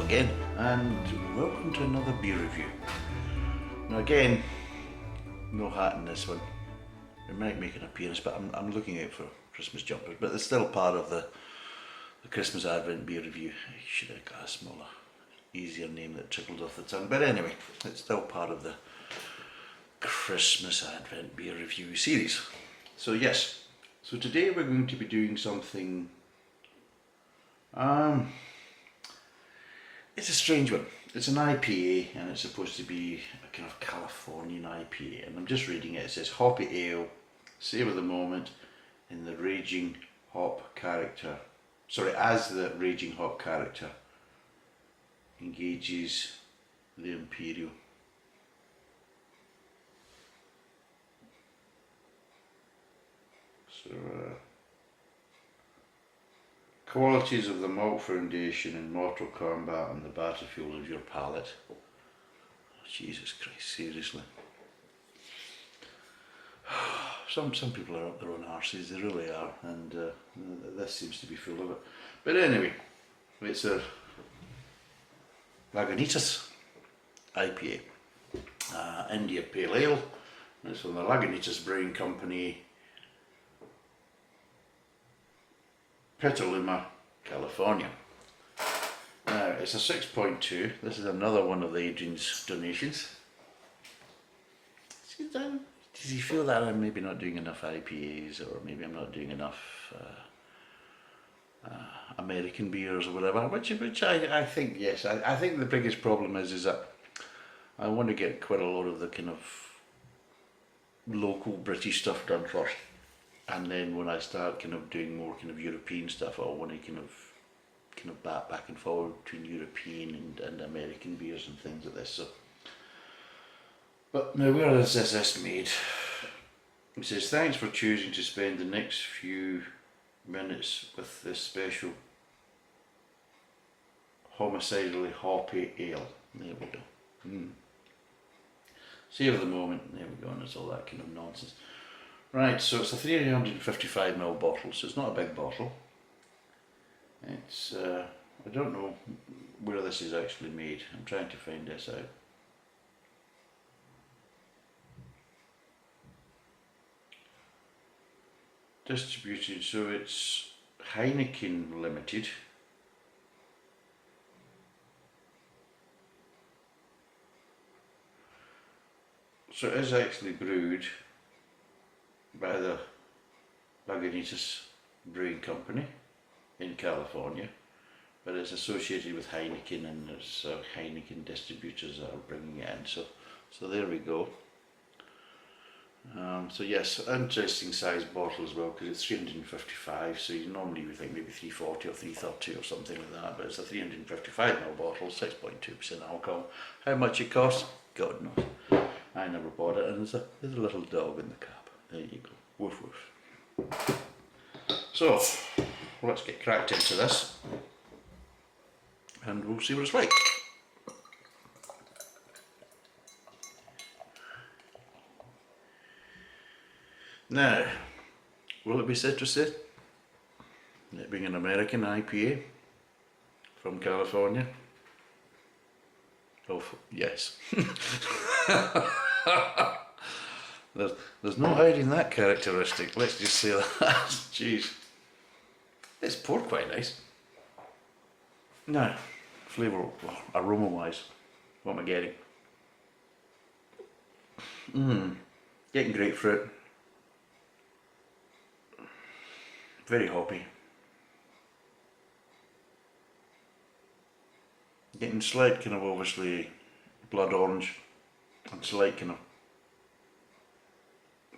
again, and welcome to another beer review. Now again, no hat in this one. It might make an appearance, but I'm looking out for Christmas jumpers, but it's still part of the Christmas Advent beer review. I should have got a smaller, easier name that trickled off the tongue, but anyway, it's still part of the Christmas Advent beer review series. So yes, so today we're going to be doing something, it's a strange one. It's an IPA and it's supposed to be a kind of Californian IPA, and I'm just reading it. It says hoppy ale, savour the moment in the raging hop character. Sorry, as the raging hop character engages the imperial. So qualities of the malt foundation in mortal combat on the battlefield of your palate. Oh, Jesus Christ, seriously. Some people are up their own arses, they really are, and this seems to be full of it. But anyway, it's a Lagunitas IPA, India Pale Ale. It's from the Lagunitas Brewing Company, Petaluma, California. Now it's a 6.2. This is another one of the Adrian's donations. Does he feel that I'm maybe not doing enough IPAs, or maybe I'm not doing enough American beers or whatever? Which I think, yes. I think the biggest problem is that I want to get quite a lot of the kind of local British stuff done first. And then when I start kind of doing more kind of European stuff, I want to kind of back and forward between European and American beers and things like this. So, but now where is this made? It says, thanks for choosing to spend the next few minutes with this special homicidally hoppy ale. There we go. Savour the moment. There we go, and it's all that kind of nonsense. Right, so it's a 355ml bottle, so it's not a big bottle. It's, I don't know where this is actually made. I'm trying to find this out. Distributed, so it's Heineken Limited. So it is actually brewed by the Lagunitas Brewing Company in California, but it's associated with Heineken, and there's Heineken distributors that are bringing it in. So there we go. So yes, interesting size bottle as well, because it's 355. So you normally would think maybe 340 or 330 or something like that, but it's a 355ml bottle, 6.2% alcohol. How much it costs? God knows. I never bought it, and there's a little dog in the cap. There you go. Woof woof. So, let's get cracked into this and we'll see what it's like. Now, will it be citrusy? It being an American IPA from California? Oh, yes. There's no hiding that characteristic, let's just say that. Jeez. It's poured quite nice. Now, flavour, well, aroma wise, what am I getting? Getting grapefruit. Very hoppy. Getting slight kind of obviously blood orange and slight kind of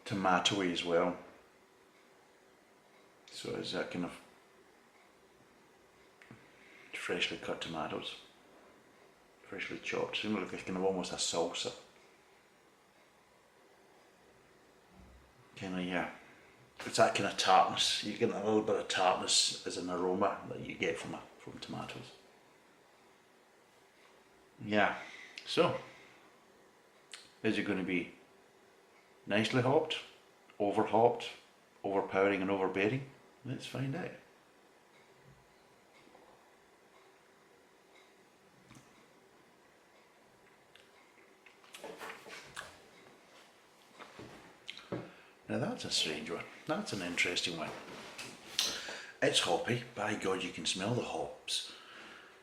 tomatoey as well. So is that kind of freshly cut tomatoes, freshly chopped, similar like kind of almost a salsa. Kind of, yeah, it's that kind of tartness. You get a little bit of tartness as an aroma that you get from tomatoes. Yeah, so is it going to be nicely hopped, overpowering and overbearing? Let's find out. Now that's a strange one. That's an interesting one. It's hoppy. By God, you can smell the hops.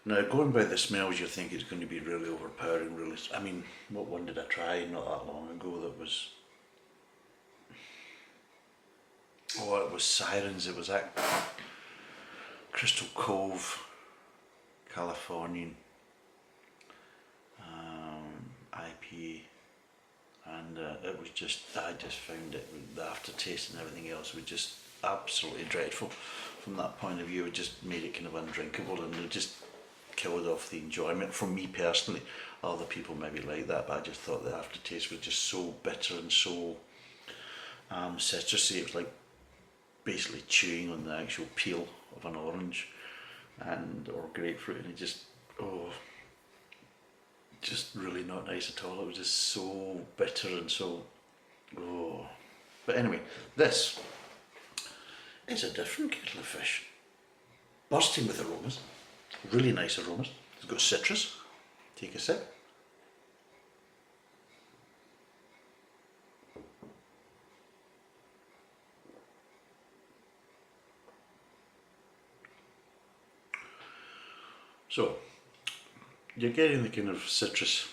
Now, going by the smells, you think it's going to be really overpowering, really. I mean, what one did I try not that long ago that was... Oh, it was Sirens. It was that Crystal Cove, Californian, IPA. And it was just, I just found it, the aftertaste and everything else was just absolutely dreadful. From that point of view, it just made it kind of undrinkable, and it just killed off the enjoyment. For me personally, other people maybe like that, but I just thought the aftertaste was just so bitter and so citrusy. It was like basically chewing on the actual peel of an orange and or grapefruit, and it just, oh, just really not nice at all. It was just so bitter and so, oh. But anyway, this is a different kettle of fish. Bursting with aromas, really nice aromas. It's got citrus. Take a sip. So, you're getting the kind of citrus,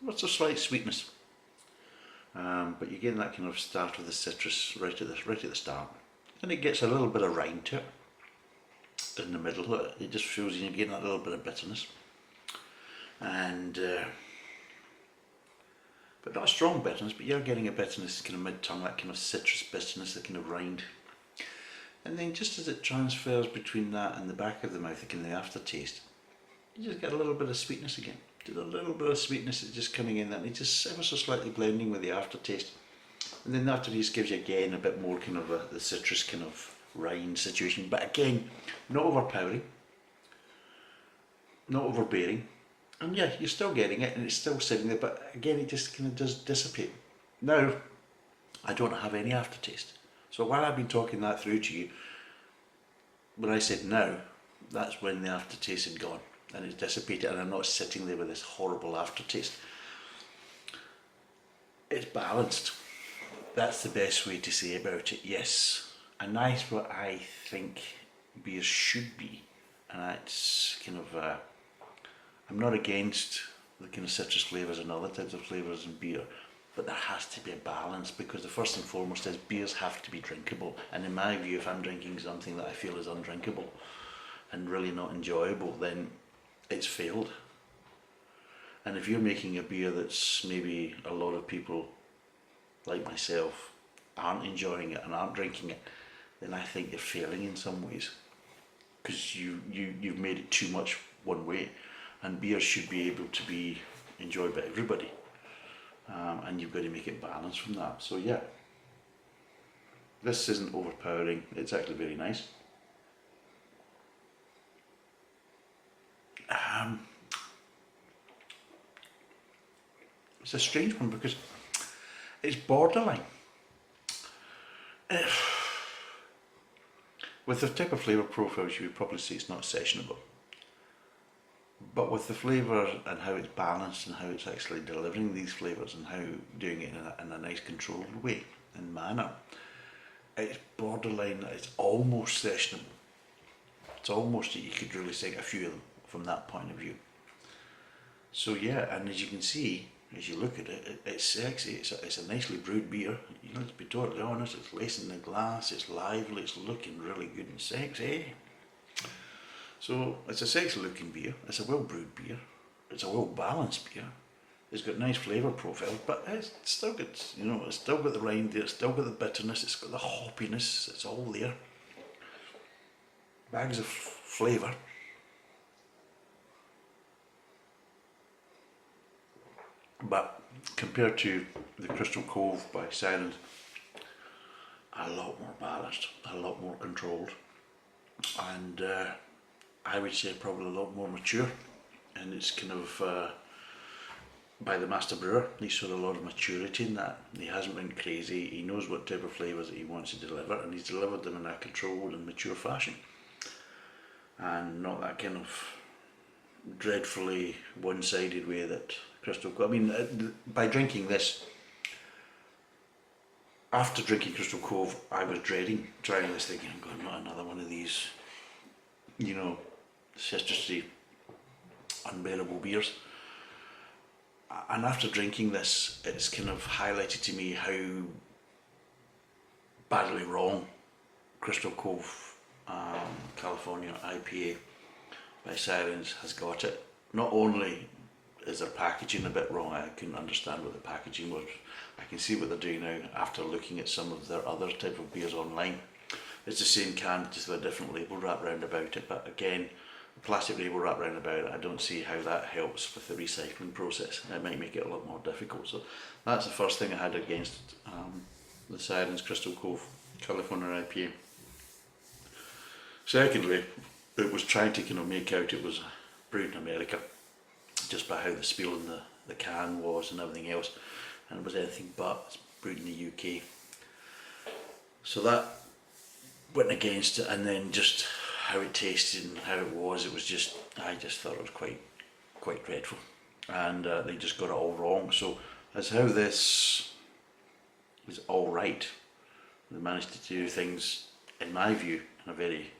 what's a slight sweetness, but you're getting that kind of start of the citrus right at the start, and it gets a little bit of rind to it in the middle. It just feels you're getting that little bit of bitterness, and but not a strong bitterness, but you're getting a bitterness kind of mid-tongue, that kind of citrus bitterness, that kind of rind, and then just as it transfers between that and the back of the mouth, the kind of aftertaste, you just get a little bit of sweetness again. Just a little bit of sweetness is just coming in, and it just ever so slightly blending with the aftertaste. And then the aftertaste gives you again a bit more kind of the citrus kind of rind situation, but again, not overpowering, not overbearing. And yeah, you're still getting it, and it's still sitting there, but again, it just kind of does dissipate. Now, I don't have any aftertaste. So while I've been talking that through to you, when I said now, that's when the aftertaste had gone and it's dissipated, and I'm not sitting there with this horrible aftertaste. It's balanced. That's the best way to say about it. Yes, a nice what I think beer should be, and that's kind of I'm not against the kind of citrus flavours and other types of flavours in beer, but there has to be a balance, because the first and foremost is beers have to be drinkable, and in my view, if I'm drinking something that I feel is undrinkable and really not enjoyable, then it's failed. And if you're making a beer that's maybe a lot of people like myself aren't enjoying it and aren't drinking it, then I think you're failing in some ways, because you've made it too much one way, and beer should be able to be enjoyed by everybody, and you've got to make it balanced from that. So yeah, this isn't overpowering, it's actually very nice. It's a strange one because it's borderline. With the type of flavour profiles, you would probably say it's not sessionable. But with the flavour and how it's balanced and how it's actually delivering these flavours and how doing it in a nice controlled way and manner, it's borderline, it's almost sessionable. It's almost that you could really sing a few of them from that point of view. So yeah, and as you can see, as you look at it, it's sexy, it's a nicely brewed beer. You know, to be totally honest, it's lacing the glass, it's lively, it's looking really good and sexy. So it's a sexy looking beer, it's a well brewed beer, it's a well balanced beer, it's got nice flavour profiles, but it's still got, you know, it's still got the rind there, it's still got the bitterness, it's got the hoppiness, it's all there. Bags of flavour. But compared to the Crystal Cove by Silent, a lot more balanced, a lot more controlled, and I would say probably a lot more mature. And it's kind of by the master brewer, he showed a lot of maturity in that. He hasn't been crazy, he knows what type of flavours that he wants to deliver, and he's delivered them in a controlled and mature fashion, and not that kind of dreadfully one-sided way that Crystal Cove. I mean, by drinking this, after drinking Crystal Cove, I was dreading trying this, thinking, I'm going, not another one of these, you know, citrusy, unbearable beers. And after drinking this, it's kind of highlighted to me how badly wrong Crystal Cove California IPA by Sirens has got it. Not only is their packaging a bit wrong, I couldn't understand what the packaging was. I can see what they're doing now after looking at some of their other type of beers online. It's the same can, just with a different label wrapped round about it, but again, the plastic label wrapped round about it, I don't see how that helps with the recycling process. It might make it a lot more difficult. So that's the first thing I had against the Sirens Crystal Cove California IPA. Secondly, it was trying to kind of make out it was brewed in America, just by how the spiel in the can was and everything else, and it was anything but. It's brewed in the UK. So that went against it, and then just how it tasted and how it was just, I just thought it was quite dreadful, and they just got it all wrong. So as how this is all right, they managed to do things, in my view, in a very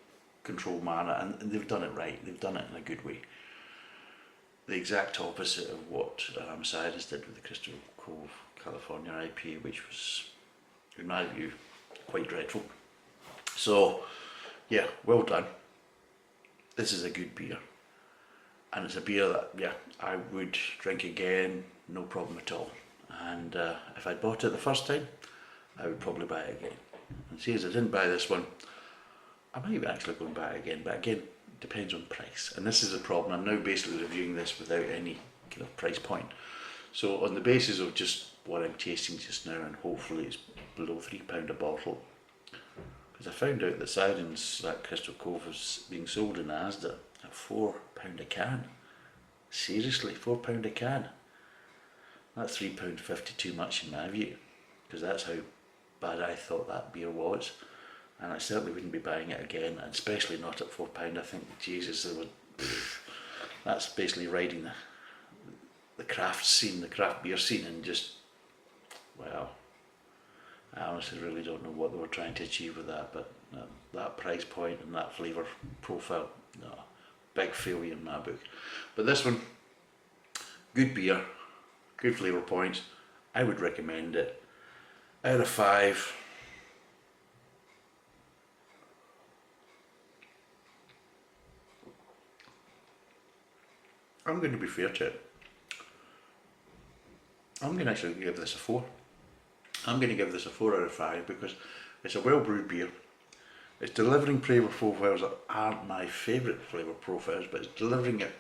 controlled manner, and they've done it right, they've done it in a good way. The exact opposite of what Sirens did with the Crystal Cove California IPA, which was, in my view, quite dreadful. So, yeah, well done. This is a good beer, and it's a beer that, yeah, I would drink again, no problem at all. And if I'd bought it the first time, I would probably buy it again. And see, as I didn't buy this one, I might actually go and buy it again, but again, depends on price. And this is a problem. I'm now basically reviewing this without any kind of price point. So on the basis of just what I'm tasting just now, and hopefully it's below £3 a bottle, because I found out that Sirens, that Crystal Cove, is being sold in Asda at £4 a can. Seriously, £4 a can. That's £3.50 too much in my view, because that's how bad I thought that beer was. And I certainly wouldn't be buying it again, and especially not at £4. I think, Jesus, that's basically riding the craft scene, the craft beer scene, and just, well, I honestly really don't know what they were trying to achieve with that, but that price point and that flavour profile, no, big failure in my book. But this one, good beer, good flavour points, I would recommend it. Out of 5, I'm going to be fair to it. I'm going to actually give this a 4. I'm going to give this a 4 out of 5 because it's a well brewed beer. It's delivering flavour profiles that aren't my favourite flavour profiles, but it's delivering it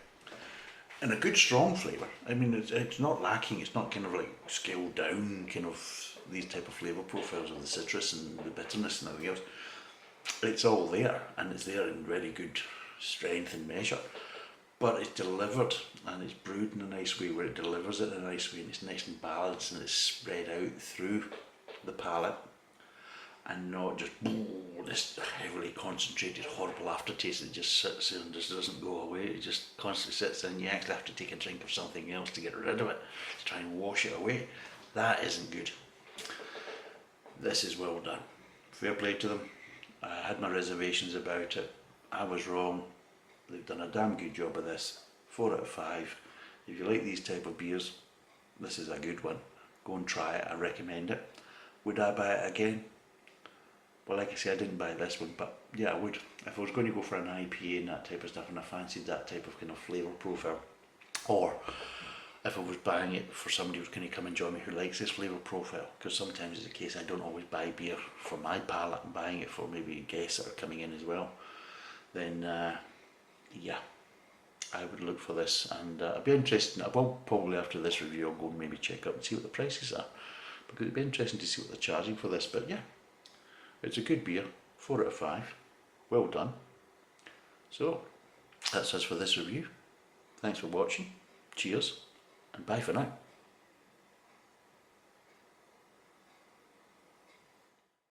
in a good strong flavour. I mean, it's not lacking, it's not kind of like scaled down kind of these type of flavour profiles of the citrus and the bitterness and everything else. It's all there, and it's there in very good strength and measure. But it's delivered, and it's brewed in a nice way where it delivers it in a nice way, and it's nice and balanced, and it's spread out through the palate, and not just this heavily concentrated horrible aftertaste that just sits there and just doesn't go away. It just constantly sits there, and you actually have to take a drink of something else to get rid of it, to try and wash it away. That isn't good. This is well done. Fair play to them. I had my reservations about it. I was wrong. They've done a damn good job of this. 4 out of 5. If you like these type of beers, this is a good one. Go and try it. I recommend it. Would I buy it again? Well, like I say, I didn't buy this one, but yeah, I would. If I was going to go for an IPA and that type of stuff, and I fancied that type of kind of flavour profile, or if I was buying it for somebody who's going to come and join me who likes this flavour profile, because sometimes it's the case I don't always buy beer for my palate, I'm buying it for maybe guests that are coming in as well, then yeah, I would look for this, and I'd be interested. I will probably after this review I'll go and maybe check up and see what the prices are, because it'd be interesting to see what they're charging for this. But yeah, it's a good beer, 4 out of 5, well done. So that's us for this review. Thanks for watching, cheers, and bye for now.